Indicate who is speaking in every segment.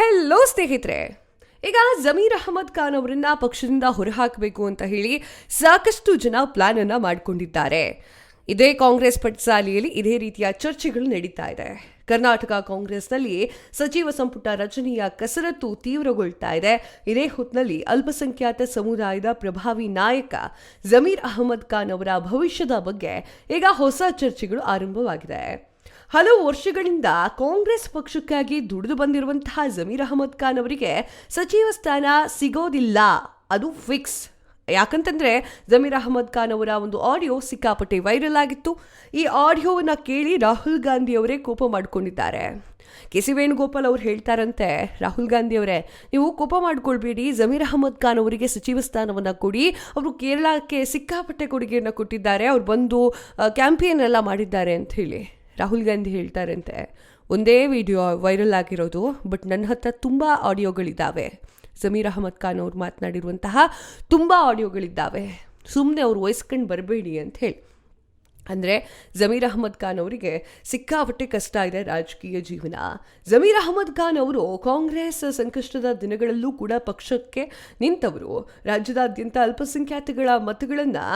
Speaker 1: Hello ಸ್ನೇಹಿತರೆ, ಈಗ ಜಮೀರ್ ಅಹಮದ್ ಖಾನ್ ಅವರನ್ನ ಪಕ್ಷದಿಂದ ಹೊರಹಾಕಬೇಕು ಅಂತ ಹೇಳಿ ಸಾಕಷ್ಟು ಜನ ಪ್ಲಾನ್ ಅನ್ನ ಮಾಡಿಕೊಂಡಿದ್ದಾರೆ. ಇದೇ ಕಾಂಗ್ರೆಸ್ ಪಟ್ಸಾಲಿಯಲ್ಲಿ ಇದೇ ರೀತಿಯ ಚರ್ಚೆಗಳು ನಡೀತಾ ಇದೆ. ಕರ್ನಾಟಕ ಕಾಂಗ್ರೆಸ್ನಲ್ಲಿ ಸಚಿವ ಸಂಪುಟ ರಚನೆಯ ಕಸರತ್ತು ತೀವ್ರಗೊಳ್ತಾ ಇದೆ. ಇದೇ ಹೊತ್ತಿನಲ್ಲಿ ಅಲ್ಪಸಂಖ್ಯಾತ ಸಮುದಾಯದ ಪ್ರಭಾವಿ ನಾಯಕ ಜಮೀರ್ ಅಹಮದ್ ಖಾನ್ ಅವರ ಭವಿಷ್ಯದ ಬಗ್ಗೆ ಈಗ ಹೊಸ ಚರ್ಚೆಗಳು ಆರಂಭವಾಗಿದೆ. ಹಲವು ವರ್ಷಗಳಿಂದ ಕಾಂಗ್ರೆಸ್ ಪಕ್ಷಕ್ಕಾಗಿ ದುಡಿದು ಬಂದಿರುವಂತಹ ಜಮೀರ್ ಅಹಮದ್ ಖಾನ್ ಅವರಿಗೆ ಸಚಿವ ಸ್ಥಾನ ಸಿಗೋದಿಲ್ಲ, ಅದು ಫಿಕ್ಸ್. ಯಾಕಂತಂದ್ರೆ ಜಮೀರ್ ಅಹಮದ್ ಖಾನ್ ಅವರ ಒಂದು ಆಡಿಯೋ ಸಿಕ್ಕಾಪಟ್ಟೆ ವೈರಲ್ ಆಗಿತ್ತು. ಈ ಆಡಿಯೋವನ್ನ ಕೇಳಿ ರಾಹುಲ್ ಗಾಂಧಿ ಅವರೇ ಕೋಪ ಮಾಡಿಕೊಂಡಿದ್ದಾರೆ. ಕೆ.ಸಿ. ವೇಣುಗೋಪಾಲ್ ಅವರು ಹೇಳ್ತಾರಂತೆ, ರಾಹುಲ್ ಗಾಂಧಿ ಅವರೇ, ನೀವು ಕೋಪ ಮಾಡ್ಕೊಳ್ಬೇಡಿ, ಜಮೀರ್ ಅಹಮದ್ ಖಾನ್ ಅವರಿಗೆ ಸಚಿವ ಸ್ಥಾನವನ್ನ ಕೊಡಿ. ಅವರು ಕೇರಳಕ್ಕೆ ಸಿಕ್ಕಾಪಟ್ಟೆ ಕೊಡುಗೆಯನ್ನು ಕೊಟ್ಟಿದ್ದಾರೆ, ಅವ್ರು ಬಂದು ಕ್ಯಾಂಪೇನ್ ಎಲ್ಲ ಮಾಡಿದ್ದಾರೆ ಅಂತ ಹೇಳಿ ರಾಹುಲ್ ಗಾಂಧಿ ಹೇಳ್ತಾರಂತೆ. ಒಂದೇ ವಿಡಿಯೋ ವೈರಲ್ ಆಗಿರೋದು, ಬಟ್ ನನ್ನ ಹತ್ರ ತುಂಬ ಆಡಿಯೋಗಳಿದ್ದಾವೆ. ಜಮೀರ್ ಅಹಮದ್ ಖಾನ್ ಅವ್ರು ಮಾತನಾಡಿರುವಂತಹ ತುಂಬ ಆಡಿಯೋಗಳಿದ್ದಾವೆ, ಸುಮ್ಮನೆ ಅವ್ರು ವಹಿಸ್ಕೊಂಡು ಬರಬೇಡಿ ಅಂತ ಹೇಳಿ. ಅಂದರೆ ಜಮೀರ್ ಅಹಮದ್ ಖಾನ್ ಅವರಿಗೆ ಸಿಕ್ಕಾಪಟ್ಟೆ ಕಷ್ಟ ಇದೆ ರಾಜಕೀಯ ಜೀವನ. ಜಮೀರ್ ಅಹಮದ್ ಖಾನ್ ಅವರು ಕಾಂಗ್ರೆಸ್ ಸಂಕಷ್ಟದ ದಿನಗಳಲ್ಲೂ ಕೂಡ ಪಕ್ಷಕ್ಕೆ ನಿಂತವರು. ರಾಜ್ಯದಾದ್ಯಂತ ಅಲ್ಪಸಂಖ್ಯಾತಗಳ ಮತಗಳನ್ನು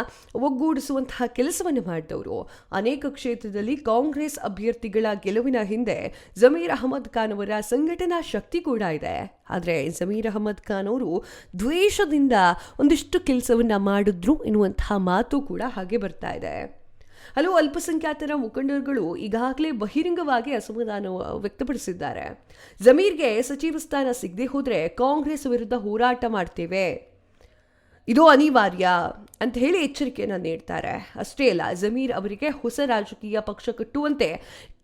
Speaker 1: ಒಗ್ಗೂಡಿಸುವಂತಹ ಕೆಲಸವನ್ನು ಮಾಡಿದವರು. ಅನೇಕ ಕ್ಷೇತ್ರದಲ್ಲಿ ಕಾಂಗ್ರೆಸ್ ಅಭ್ಯರ್ಥಿಗಳ ಗೆಲುವಿನ ಹಿಂದೆ ಜಮೀರ್ ಅಹಮದ್ ಖಾನ್ ಅವರ ಸಂಘಟನಾ ಶಕ್ತಿ ಕೂಡ ಇದೆ. ಆದರೆ ಜಮೀರ್ ಅಹಮದ್ ಖಾನ್ ಅವರು ದ್ವೇಷದಿಂದ ಒಂದಿಷ್ಟು ಕೆಲಸವನ್ನು ಮಾಡಿದ್ರು ಎನ್ನುವಂತಹ ಮಾತು ಕೂಡ ಹಾಗೆ ಬರ್ತಾ ಇದೆ. ಹಲವು ಅಲ್ಪಸಂಖ್ಯಾತರ ಮುಖಂಡರುಗಳು ಈಗಾಗಲೇ ಬಹಿರಂಗವಾಗಿ ಅಸಮಾಧಾನ ವ್ಯಕ್ತಪಡಿಸಿದ್ದಾರೆ. ಜಮೀರ್ಗೆ ಸಚಿವ ಸ್ಥಾನ ಸಿಗದೆ ಹೋದರೆ ಕಾಂಗ್ರೆಸ್ ವಿರುದ್ಧ ಹೋರಾಟ ಮಾಡ್ತೇವೆ, ಇದು ಅನಿವಾರ್ಯ ಅಂತ ಹೇಳಿ ಎಚ್ಚರಿಕೆಯನ್ನು ನೀಡ್ತಾರೆ. ಅಷ್ಟೇ ಅಲ್ಲ, ಜಮೀರ್ ಅವರಿಗೆ ಹೊಸ ರಾಜಕೀಯ ಪಕ್ಷ ಕಟ್ಟುವಂತೆ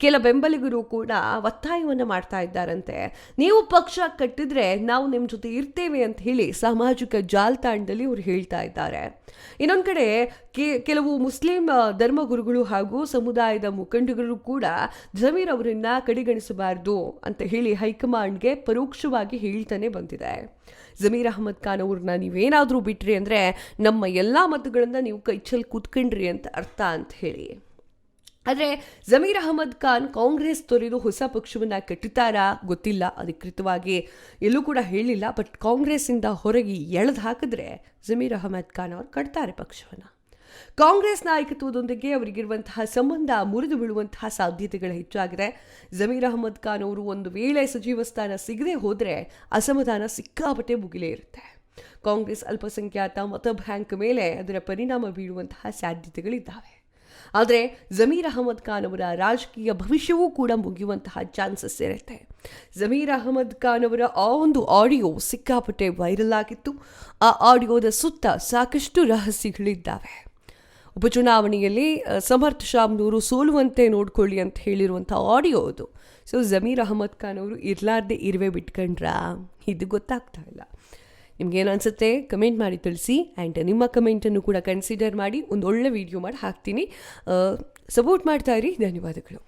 Speaker 1: ಕೆಲ ಬೆಂಬಲಿಗರು ಕೂಡ ಒತ್ತಾಯವನ್ನು ಮಾಡ್ತಾ ಇದ್ದಾರಂತೆ. ನೀವು ಪಕ್ಷ ಕಟ್ಟಿದ್ರೆ ನಾವು ನಿಮ್ಮ ಜೊತೆ ಇರ್ತೇವೆ ಅಂತ ಹೇಳಿ ಸಾಮಾಜಿಕ ಜಾಲತಾಣದಲ್ಲಿ ಅವರು ಹೇಳ್ತಾ ಇದ್ದಾರೆ. ಇನ್ನೊಂದು ಕಡೆ ಕೆಲವು ಮುಸ್ಲಿಂ ಧರ್ಮಗುರುಗಳು ಹಾಗೂ ಸಮುದಾಯದ ಮುಖಂಡರು ಕೂಡ ಜಮೀರ್ ಅವರನ್ನ ಕಡೆಗಣಿಸಬಾರದು ಅಂತ ಹೇಳಿ ಹೈಕಮಾಂಡ್ಗೆ ಪರೋಕ್ಷವಾಗಿ ಹೇಳ್ತಾನೆ ಬಂದಿದೆ. ಜಮೀರ್ ಅಹಮದ್ ಖಾನ್ ಅವ್ರನ್ನ ನೀವೇನಾದರೂ ಬಿಟ್ರಿ ಅಂದರೆ ನಮ್ಮ ಎಲ್ಲ ಮತಗಳನ್ನು ನೀವು ಕೈಚಲ್ಲಿ ಕೂತ್ಕೊಂಡ್ರಿ ಅಂತ ಅರ್ಥ ಅಂತ ಹೇಳಿ. ಆದರೆ ಜಮೀರ್ ಅಹಮದ್ ಖಾನ್ ಕಾಂಗ್ರೆಸ್ ತೊರೆದು ಹೊಸ ಪಕ್ಷವನ್ನು ಕಟ್ಟುತ್ತಾರಾ ಗೊತ್ತಿಲ್ಲ, ಅಧಿಕೃತವಾಗಿ ಎಲ್ಲೂ ಕೂಡ ಹೇಳಿಲ್ಲ. ಬಟ್ ಕಾಂಗ್ರೆಸ್ಸಿಂದ ಹೊರಗೆ ಎಳೆದು ಹಾಕಿದ್ರೆ ಜಮೀರ್ ಅಹಮದ್ ಖಾನ್ ಅವರು ಕಟ್ತಾರೆ ಪಕ್ಷವನ್ನು. ಕಾಂಗ್ರೆಸ್ ನಾಯಕತ್ವದೊಂದಿಗೆ ಅವರಿಗಿರುವಂತಹ ಸಂಬಂಧ ಮುರಿದು ಬೀಳುವಂತಹ ಸಾಧ್ಯತೆಗಳು ಹೆಚ್ಚಾಗಿದೆ. ಜಮೀರ್ ಅಹಮದ್ ಖಾನ್ ಅವರು ಒಂದು ವೇಳೆ ಸಚಿವ ಸ್ಥಾನ ಸಿಗದೆ ಹೋದರೆ ಅಸಮಾಧಾನ ಸಿಕ್ಕಾಪಟ್ಟೆ ಮುಗಿಲೇ ಇರುತ್ತೆ. ಕಾಂಗ್ರೆಸ್ ಅಲ್ಪಸಂಖ್ಯಾತ ಮತ ಬ್ಯಾಂಕ್ ಮೇಲೆ ಅದರ ಪರಿಣಾಮ ಬೀಳುವಂತಹ ಸಾಧ್ಯತೆಗಳಿದ್ದಾವೆ. ಆದರೆ ಜಮೀರ್ ಅಹಮದ್ ಖಾನ್ ಅವರ ರಾಜಕೀಯ ಭವಿಷ್ಯವೂ ಕೂಡ ಮುಗಿಯುವಂತಹ ಚಾನ್ಸಸ್ ಇರುತ್ತೆ. ಜಮೀರ್ ಅಹಮದ್ ಖಾನ್ ಅವರ ಆ ಒಂದು ಆಡಿಯೋ ಸಿಕ್ಕಾಪಟ್ಟೆ ವೈರಲ್ ಆಗಿತ್ತು. ಆ ಆಡಿಯೋದ ಸುತ್ತ ಸಾಕಷ್ಟು ರಹಸ್ಯಗಳಿದ್ದಾವೆ. ಉಪಚುನಾವಣೆಯಲ್ಲಿ ಸಮರ್ಥ್ ಶಾಮ್ನೂರು ಸೋಲುವಂತೆ ನೋಡ್ಕೊಳ್ಳಿ ಅಂತ ಹೇಳಿರುವಂಥ ಆಡಿಯೋ ಅದು. ಸೊ ಜಮೀರ್ ಅಹಮದ್ ಖಾನ್ ಅವರು ಇರಲಾರ್ದೆ ಇರುವೆ ಬಿಟ್ಕೊಂಡ್ರಾ, ಇದು ಗೊತ್ತಾಗ್ತಾ ಇಲ್ಲ. ನಿಮ್ಗೇನು ಅನಿಸುತ್ತೆ ಕಮೆಂಟ್ ಮಾಡಿ ತಿಳಿಸಿ. ಆ್ಯಂಡ್ ನಿಮ್ಮ ಕಮೆಂಟನ್ನು ಕೂಡ ಕನ್ಸಿಡರ್ ಮಾಡಿ ಒಂದು ಒಳ್ಳೆ ವಿಡಿಯೋ ಮಾಡಿ ಹಾಕ್ತೀನಿ. ಸಪೋರ್ಟ್ ಮಾಡ್ತಾ ಇರಿ. ಧನ್ಯವಾದಗಳು.